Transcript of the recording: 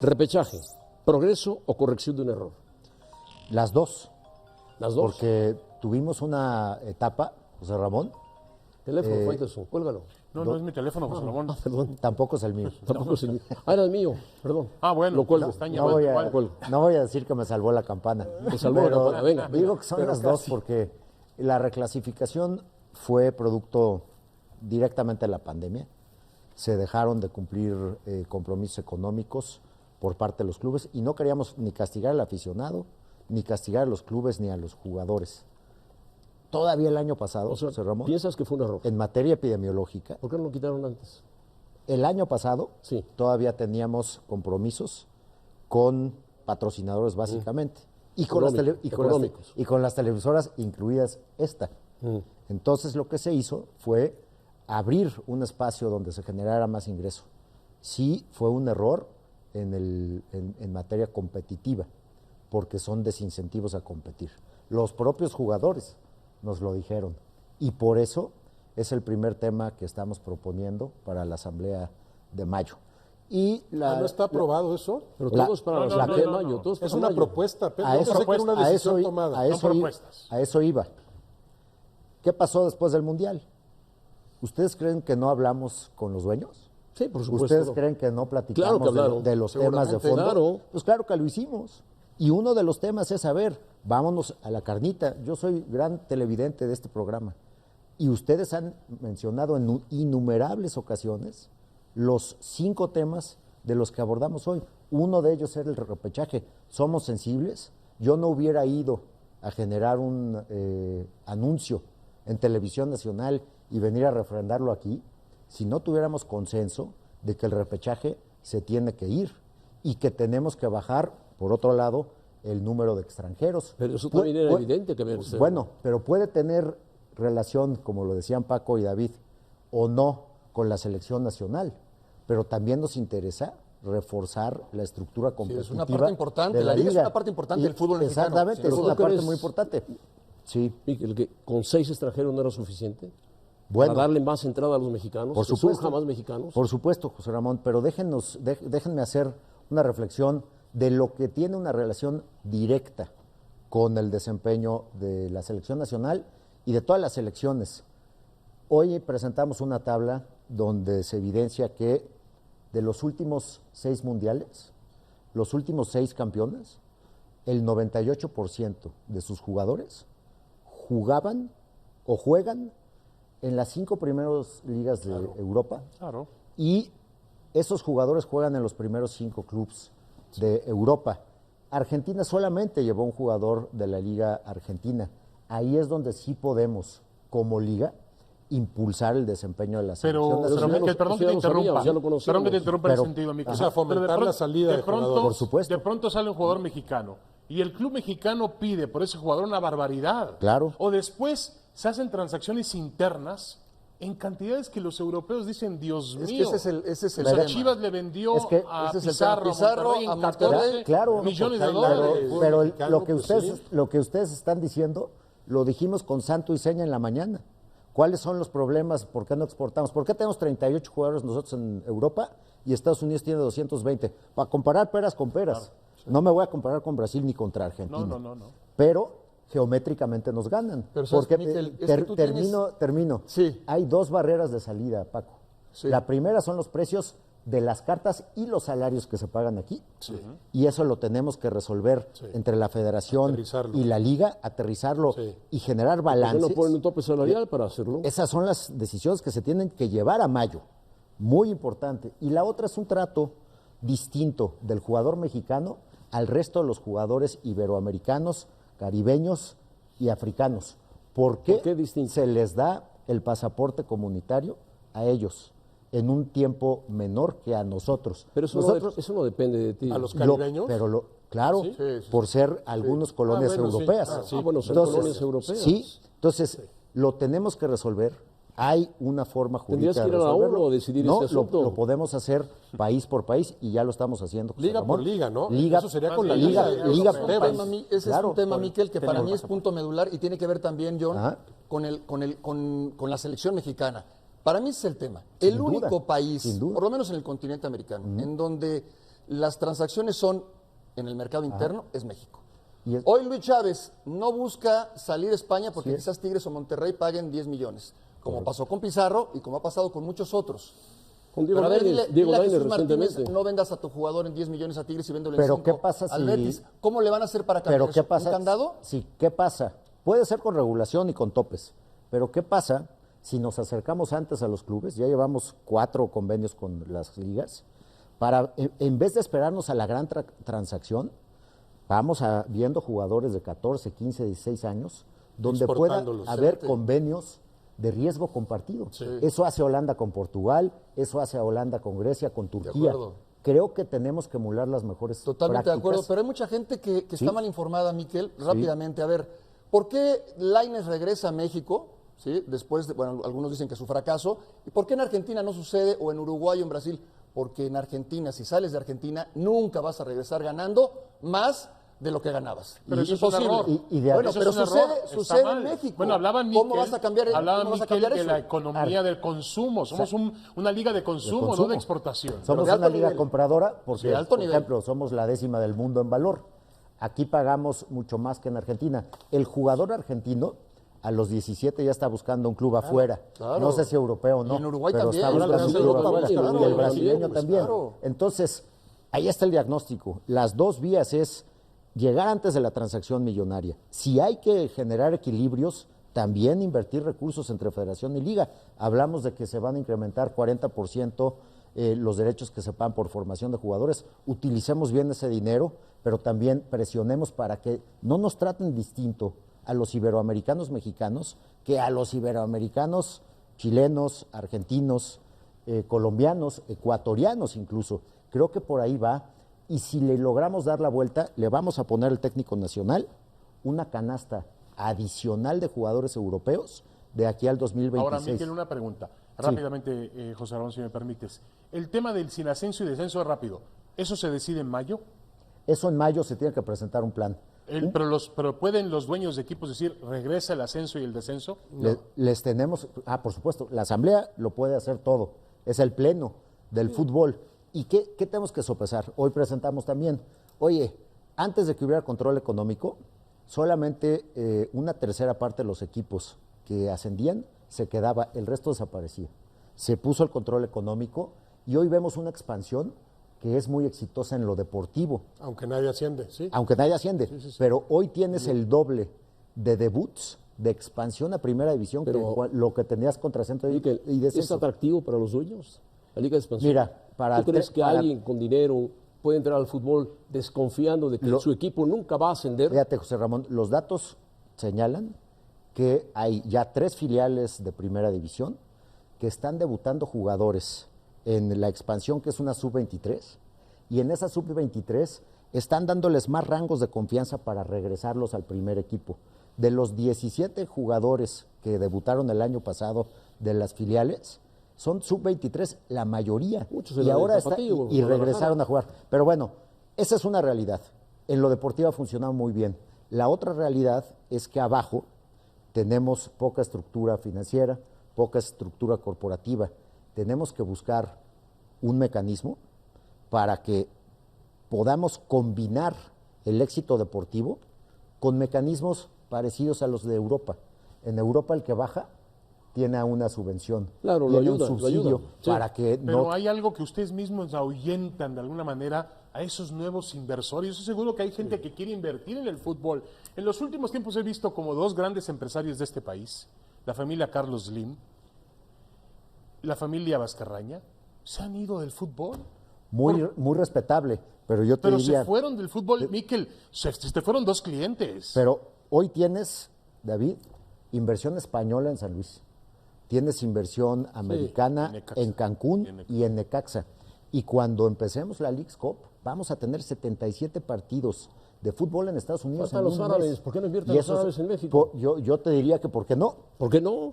Repechaje, progreso o corrección de un error. Las dos. Las dos. Porque tuvimos una etapa, José Ramón. Teléfono, Faitelson, cuélgalo. No es mi teléfono, José Ramón. Perdón. Tampoco es el mío. Tampoco es el mío. Ah, era el mío, perdón. Ah, bueno. Lo cuelgo. No voy a decir que me salvó la campana. Me salvó la campana, venga. Digo que son las dos porque la reclasificación fue producto directamente de la pandemia. Se dejaron de cumplir compromisos económicos por parte de los clubes y no queríamos ni castigar al aficionado, ni castigar a los clubes, ni a los jugadores. Todavía el año pasado, O sea, José Ramón, ¿piensas que fue un error? en materia epidemiológica, ¿Por qué no lo quitaron antes? el año pasado Sí. todavía teníamos compromisos con patrocinadores básicamente y con Económicos. las televisoras, incluidas esta. Entonces lo que se hizo fue abrir un espacio donde se generara más ingreso. Sí fue un error en materia competitiva, porque son desincentivos a competir. Los propios jugadores nos lo dijeron y por eso es el primer tema que estamos proponiendo para la Asamblea de mayo. Y ¿No está aprobado eso? Pero todos para la Asamblea de mayo. Todos Es para una mayo. propuesta, pero no sé que era una decisión tomada. a eso iba. ¿Qué pasó después del Mundial? ¿Ustedes creen que no hablamos con los dueños? Sí, por supuesto. ¿Ustedes creen que no platicamos Claro que hablaron. de los temas de fondo? Claro. Pues claro que lo hicimos. Y uno de los temas es, a ver, vámonos a la carnita. Yo soy gran televidente de este programa. Y ustedes han mencionado en innumerables ocasiones los 5 temas de los que abordamos hoy. Uno de ellos era el repechaje. ¿Somos sensibles? Yo no hubiera ido a generar un anuncio en Televisión Nacional y venir a refrendarlo aquí si no tuviéramos consenso de que el repechaje se tiene que ir y que tenemos que bajar, por otro lado, el número de extranjeros. Pero eso también era evidente que había que hacerlo. Bueno, pero puede tener relación, como lo decían Paco y David, o no con la selección nacional, pero también nos interesa reforzar la estructura competitiva. Es una parte importante, de la liga es una parte importante del fútbol mexicano. Exactamente, es una ¿Tú parte crees, muy importante. Sí. Miguel, que con 6 extranjeros no era suficiente? Bueno, ¿Para darle más entrada a los mexicanos? por ¿Que supuesto, surja más mexicanos? Por supuesto, José Ramón, pero déjenme hacer una reflexión de lo que tiene una relación directa con el desempeño de la selección nacional y de todas las selecciones. Hoy presentamos una tabla donde se evidencia que de los últimos 6 mundiales, los últimos 6 campeones, el 98% de sus jugadores jugaban o juegan en las 5 primeras ligas de Europa. Claro. Y esos jugadores juegan en los primeros 5 clubes de Europa. Argentina solamente llevó un jugador de la Liga Argentina. Ahí es donde sí podemos, como liga, impulsar el desempeño de la selección nacional. Perdón que te interrumpa. Perdón que te interrumpa en ese sentido, Mico. O sea, fomentar la salida de jugadores. Por supuesto. De pronto sale un jugador mexicano y el club mexicano pide por ese jugador una barbaridad. Claro. O después se hacen transacciones internas en cantidades que los europeos dicen, Dios mío. Ese es el O sea, tema. Chivas le vendió Es que a ese es el tema. Pizarro, A en Monterrey, 14 claro, millones de porque dólares. Pero mexicano, lo que ustedes están diciendo, lo dijimos con santo y seña en la mañana. ¿Cuáles son los problemas? ¿Por qué no exportamos? ¿Por qué tenemos 38 jugadores nosotros en Europa y Estados Unidos tiene 220? Para comparar peras con peras. Claro, sí. No me voy a comparar con Brasil ni contra Argentina. No. Pero geométricamente nos ganan. Pero, ¿sabes, porque Miquel? Es que tú termino. Sí. Hay 2 barreras de salida, Paco. Sí. La primera son los precios de las cartas y los salarios que se pagan aquí. Sí. Y eso lo tenemos que resolver entre la federación y la liga, aterrizarlo y generar balances. ¿Por qué no ponen un tope salarial para hacerlo? Esas son las decisiones que se tienen que llevar a mayo. Muy importante. Y la otra es un trato distinto del jugador mexicano al resto de los jugadores iberoamericanos, caribeños y africanos. ¿Por qué se les da el pasaporte comunitario a ellos en un tiempo menor que a nosotros? Pero eso no depende de ti. ¿A los caribeños? Claro, Sí. por ser algunos colonias europeas. Sí. Bueno, son colonias europeas. Sí, entonces lo tenemos que resolver. Hay una forma jurídica. ¿Tendrías que ir a la ONU o decidir no, este asunto? lo podemos hacer país por país y ya lo estamos haciendo. José Liga Ramón. por liga, ¿no? Liga, Eso sería con la liga liga. por Liga. país. Ese Claro, es un tema, Miquel, que para tenemos mí es punto medular y tiene que ver también, John, Ajá. con la selección mexicana. Para mí ese es el tema. Sin El duda, único país, sin duda. por lo menos en el continente americano, en donde las transacciones son en el mercado interno, es México. Y Hoy Luis Chávez no busca salir de España porque quizás Tigres o Monterrey paguen 10 millones, como pasó con Pizarro y como ha pasado con muchos otros. Con Diego Pero a ver, Lainez, dile a Lainez Jesús Martínez, recientemente. no vendas a tu jugador en 10 millones a Tigres y véndelo en Pero 5 ¿qué pasa al si- Betis. ¿Cómo le van a hacer para cambiar Pero ¿qué eso? pasa? ¿Un candado? Sí, ¿qué pasa? Puede ser con regulación y con topes, pero ¿qué pasa si nos acercamos antes a los clubes? Ya llevamos 4 convenios con las ligas. Para, en vez de esperarnos a la gran transacción, vamos viendo jugadores de 14, 15, 16 años, donde pueda Exportándolos. haber Excelente. convenios de riesgo compartido. Eso hace Holanda con Portugal, eso hace Holanda con Grecia, con Turquía. acuerdo. Creo que tenemos que emular las mejores Totalmente de prácticas. acuerdo, pero hay mucha gente que Sí. está mal informada, Miquel. Rápidamente, a ver, ¿por qué Lainez regresa a México? ¿Sí? Después de, bueno, algunos dicen que es su fracaso. ¿Y por qué en Argentina no sucede o en Uruguay o en Brasil? Porque en Argentina, si sales de Argentina, nunca vas a regresar ganando más de lo que ganabas. Pero eso es un Imposible. error. Y de Bueno, Eso pero es un sucede, error, está sucede en mal. México. Bueno, hablaba ¿Cómo Miquel, vas a cambiar, hablaba cómo vas a Miquel cambiar de eso? la economía del consumo. Somos una liga de consumo, no consumo. de exportación. Somos de alto una liga nivel. compradora porque, De alto por nivel. ejemplo, somos la 10ª del mundo en valor. Aquí pagamos mucho más que en Argentina. El jugador argentino a los 17 ya está buscando un club afuera. claro. No sé si europeo o no. Y en Uruguay pero también. está buscando Ahora un el club brasileño afuera. también, Y el el brasileño pues, también. claro. Entonces, ahí está el diagnóstico. Las dos vías es llegar antes de la transacción millonaria. Si hay que generar equilibrios, también invertir recursos entre federación y liga. Hablamos de que se van a incrementar 40% los derechos que se pagan por formación de jugadores. Utilicemos bien ese dinero, pero también presionemos para que no nos traten distinto a los iberoamericanos mexicanos que a los iberoamericanos chilenos, argentinos, colombianos, ecuatorianos incluso. Creo que por ahí va. Y si le logramos dar la vuelta, le vamos a poner al técnico nacional una canasta adicional de jugadores europeos de aquí al 2026. Ahora, Miquel, una pregunta. Rápidamente, José Ramón, si me permites. El tema del sin ascenso y descenso es rápido. ¿Eso se decide en mayo? Eso en mayo se tiene que presentar un plan. Pero ¿pueden los dueños de equipos decir regresa el ascenso y el descenso? Les tenemos, por supuesto, la asamblea lo puede hacer todo, es el pleno del fútbol. ¿Y qué tenemos que sopesar? Hoy presentamos también, oye, antes de que hubiera control económico, solamente una tercera parte de los equipos que ascendían se quedaba, el resto desaparecía. Se puso el control económico y hoy vemos una expansión que es muy exitosa en lo deportivo. Aunque nadie asciende, ¿sí? Aunque nadie asciende, pero hoy tienes el doble de debuts, de expansión a primera división Pero- que lo que tenías contra centro y ¿Es descenso. atractivo para los dueños? La Liga de Expansión. Mira, para ¿Tú crees que para- alguien con dinero puede entrar al fútbol desconfiando de que su equipo nunca va a ascender? Fíjate, José Ramón, los datos señalan que hay ya 3 filiales de primera división que están debutando jugadores en la expansión, que es una sub-23, y en esa sub-23 están dándoles más rangos de confianza para regresarlos al primer equipo. De los 17 jugadores que debutaron el año pasado de las filiales, son sub-23 la mayoría. Muchos y eran ahora del Tapatío, y Guadalajara. regresaron a jugar. Pero bueno, esa es una realidad. En lo deportivo ha funcionado muy bien. La otra realidad es que abajo tenemos poca estructura financiera, poca estructura corporativa. Tenemos que buscar un mecanismo para que podamos combinar el éxito deportivo con mecanismos parecidos a los de Europa. En Europa el que baja tiene una subvención, Claro, lo tiene ayuda, un subsidio sí. para que Pero no... hay algo que ustedes mismos ahuyentan de alguna manera a esos nuevos inversores. Yo estoy seguro que hay gente que quiere invertir en el fútbol. En los últimos tiempos he visto como 2 grandes empresarios de este país, la familia Carlos Slim, la familia Vazcarraña, se han ido del fútbol. Muy respetable, pero yo te Pero diría... se fueron del fútbol, Miquel, se fueron 2 clientes. Pero hoy tienes, David, inversión española en San Luis. Tienes inversión americana en Necaxa. en Cancún y en Necaxa. Y cuando empecemos la Leagues Cup, vamos a tener 77 partidos de fútbol en Estados Unidos. Faltan en los un árabes, mes. ¿por qué no invierten Y los esos- árabes en México? Yo te diría que ¿por qué no? ¿Por qué no?